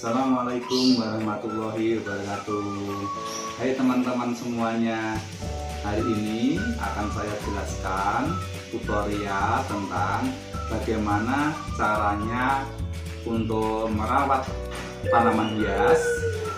Assalamualaikum warahmatullahi wabarakatuh. Hai teman-teman semuanya, hari ini akan saya jelaskan tutorial tentang bagaimana caranya untuk merawat tanaman hias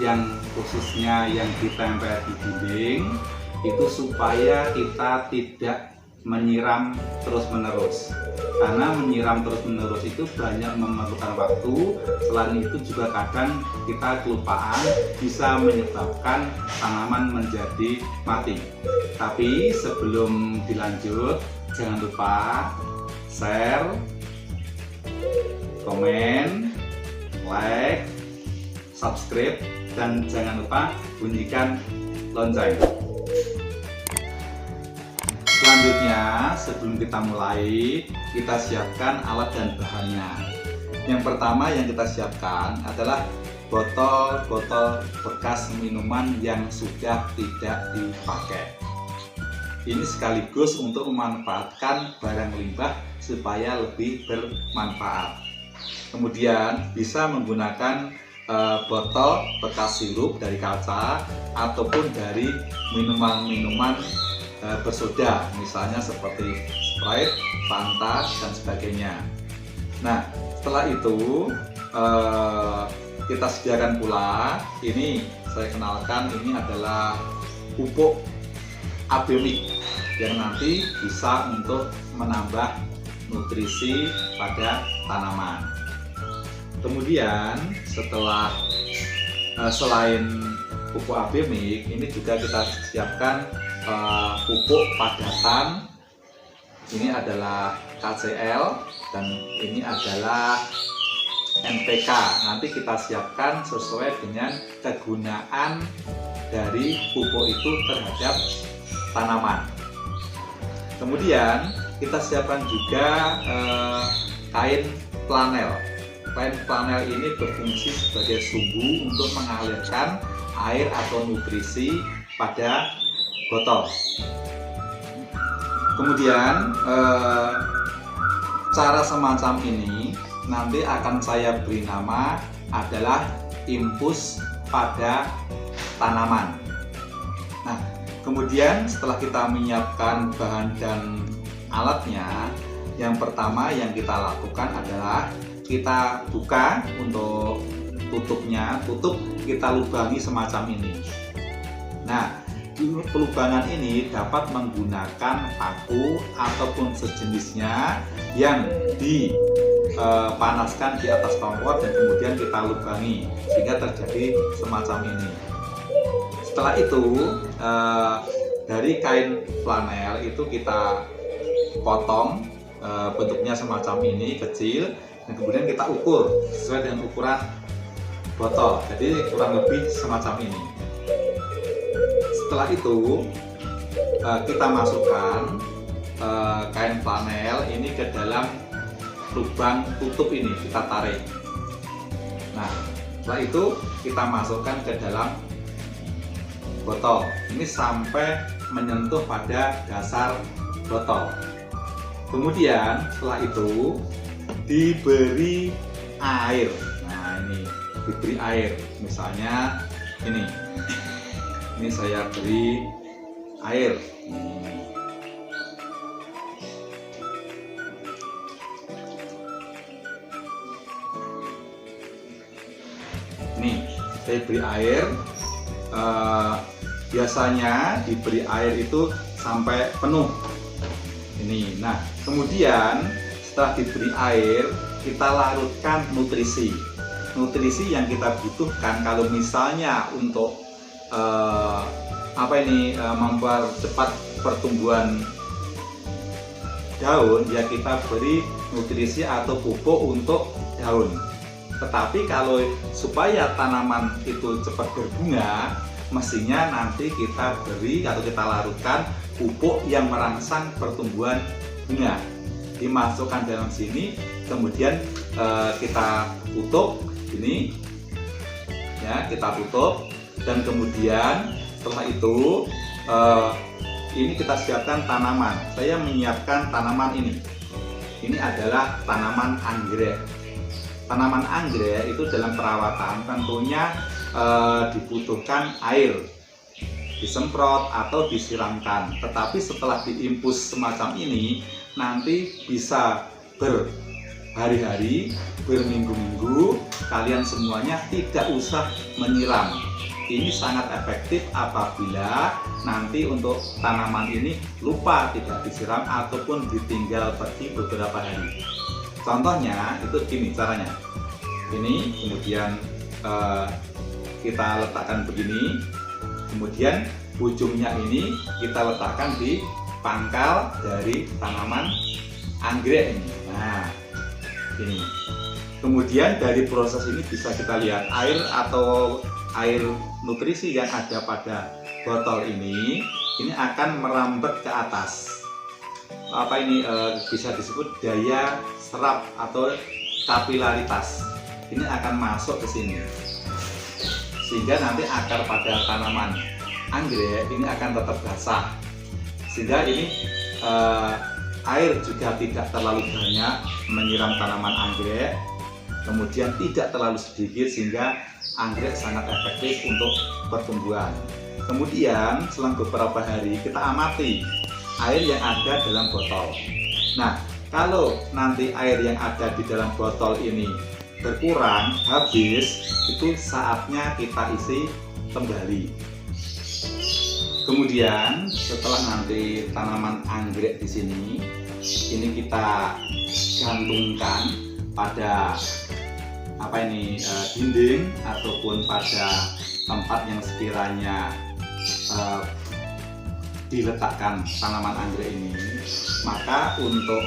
yang khususnya yang ditempel di dinding itu supaya kita tidak menyiram terus-menerus, karena menyiram terus-menerus itu banyak memerlukan waktu. Selain itu juga kadang kita kelupaan, bisa menyebabkan tanaman menjadi mati. Tapi sebelum dilanjut, jangan lupa share, komen, like, subscribe, dan jangan lupa bunyikan lonceng. Selanjutnya, sebelum kita mulai, kita siapkan alat dan bahannya. Yang pertama yang kita siapkan adalah botol-botol bekas minuman yang sudah tidak dipakai. Ini sekaligus untuk memanfaatkan barang limbah supaya lebih bermanfaat. Kemudian bisa menggunakan botol bekas sirup dari kaca ataupun dari minuman-minuman bersoda, misalnya seperti Sprite, Fanta, dan sebagainya. Nah, setelah itu kita sediakan pula, ini saya kenalkan, ini adalah pupuk abemik yang nanti bisa untuk menambah nutrisi pada tanaman. Kemudian setelah selain pupuk abemik, ini juga kita siapkan pupuk padatan. Ini adalah KCL dan ini adalah NPK. Nanti kita siapkan sesuai dengan kegunaan dari pupuk itu terhadap tanaman. Kemudian kita siapkan juga kain flanel. Kain flanel ini berfungsi sebagai sumbu untuk mengalirkan air atau nutrisi pada botol. Kemudian cara semacam ini nanti akan saya beri nama adalah infus pada tanaman. Nah, kemudian setelah kita menyiapkan bahan dan alatnya, yang pertama yang kita lakukan adalah kita buka untuk tutupnya. Tutup kita lubangi semacam ini. Nah, pelubangan ini dapat menggunakan paku ataupun sejenisnya yang dipanaskan di atas kompor dan kemudian kita lubangi sehingga terjadi semacam ini. Setelah itu dari kain flanel itu kita potong bentuknya semacam ini kecil dan kemudian kita ukur sesuai dengan ukuran botol, jadi kurang lebih semacam ini. Setelah itu kita masukkan kain flanel ini ke dalam lubang tutup ini, kita tarik. Nah, setelah itu kita masukkan ke dalam botol ini sampai menyentuh pada dasar botol. Kemudian setelah itu diberi air. Nah, ini diberi air, misalnya ini saya beri air. Nih, saya beri air. Biasanya diberi air itu sampai penuh. Ini. Nah, kemudian setelah diberi air, kita larutkan nutrisi. Nutrisi yang kita butuhkan kalau misalnya untuk mempercepat pertumbuhan daun, ya kita beri nutrisi atau pupuk untuk daun. Tetapi kalau supaya tanaman itu cepat berbunga, mestinya nanti kita beri atau kita larutkan pupuk yang merangsang pertumbuhan bunga. Dimasukkan dalam sini, kemudian kita tutup ini, ya kita tutup. Dan kemudian setelah itu ini kita siapkan tanaman. Saya menyiapkan tanaman ini. Ini adalah tanaman anggrek. tanaman anggrek itu dalam perawatan tentunya dibutuhkan air, disemprot atau disiramkan. Tetapi setelah diinfus semacam ini, nanti bisa berhari-hari, berminggu-minggu, kalian semuanya tidak usah menyiram. Ini sangat efektif apabila nanti untuk tanaman ini lupa tidak disiram ataupun ditinggal pergi beberapa hari. Contohnya itu gini caranya. Ini kemudian kita letakkan begini, kemudian ujungnya ini kita letakkan di pangkal dari tanaman anggrek ini. Nah, ini. Kemudian dari proses ini bisa kita lihat air atau air nutrisi yang ada pada botol ini akan merambat ke atas. Apa ini bisa disebut daya serap atau kapilaritas. Ini akan masuk ke sini, sehingga nanti akar pada tanaman anggrek ini akan tetap basah, sehingga ini air juga tidak terlalu banyak menyiram tanaman anggrek, kemudian tidak terlalu sedikit sehingga anggrek sangat efektif untuk pertumbuhan. Kemudian selang beberapa hari kita amati air yang ada dalam botol. Nah, kalau nanti air yang ada di dalam botol ini berkurang, habis, itu saatnya kita isi kembali. Kemudian setelah nanti tanaman anggrek di sini, ini kita gantungkan pada dinding ataupun pada tempat yang sekiranya diletakkan tanaman anggrek ini. Maka untuk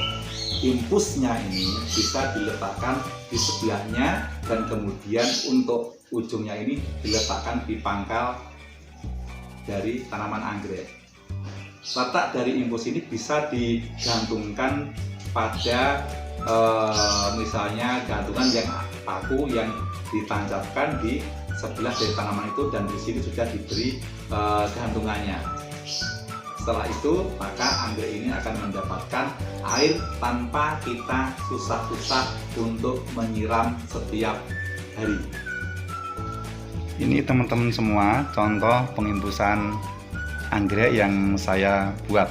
infusnya ini bisa diletakkan di sebelahnya, dan kemudian untuk ujungnya ini diletakkan di pangkal dari tanaman anggrek. Letak dari infus ini bisa digantungkan pada misalnya gantungan yang paku yang ditancapkan di sebelah dari tanaman itu, dan di sini sudah diberi gantungannya. Setelah itu maka anggrek ini akan mendapatkan air tanpa kita susah-susah untuk menyiram setiap hari. Ini teman-teman semua contoh penginfusan anggrek yang saya buat.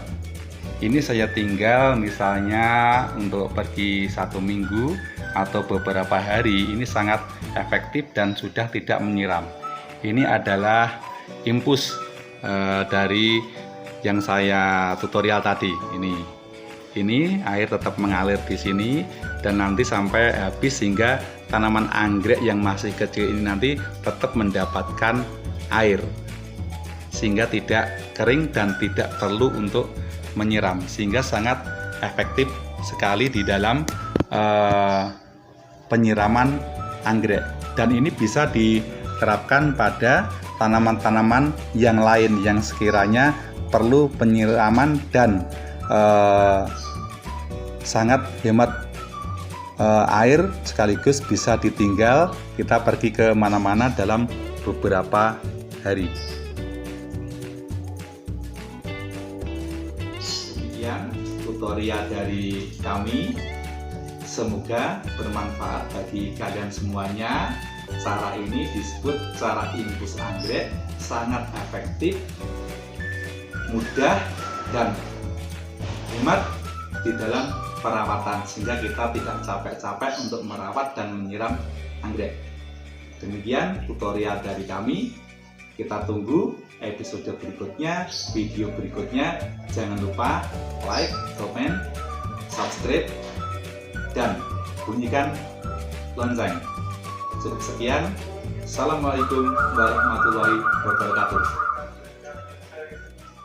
Ini saya tinggal misalnya untuk pergi 1 minggu atau beberapa hari, ini sangat efektif dan sudah tidak menyiram. Ini adalah infus dari yang saya tutorial tadi. Ini air tetap mengalir di sini dan nanti sampai habis, sehingga tanaman anggrek yang masih kecil ini nanti tetap mendapatkan air, sehingga tidak kering dan tidak perlu untuk menyiram, sehingga sangat efektif sekali di dalam penyiraman anggrek. Dan ini bisa diterapkan pada tanaman-tanaman yang lain yang sekiranya perlu penyiraman dan sangat hemat air, sekaligus bisa ditinggal kita pergi ke mana-mana dalam beberapa hari. Demikian tutorial dari kami, semoga bermanfaat bagi kalian semuanya. Cara ini disebut cara infus anggrek, sangat efektif, mudah dan hemat di dalam perawatan, sehingga kita tidak capek-capek untuk merawat dan menyiram anggrek. Demikian tutorial dari kami. Kita tunggu episode berikutnya, video berikutnya. Jangan lupa like, comment, subscribe, dan bunyikan lonceng. Cukup sekian. Assalamualaikum warahmatullahi wabarakatuh.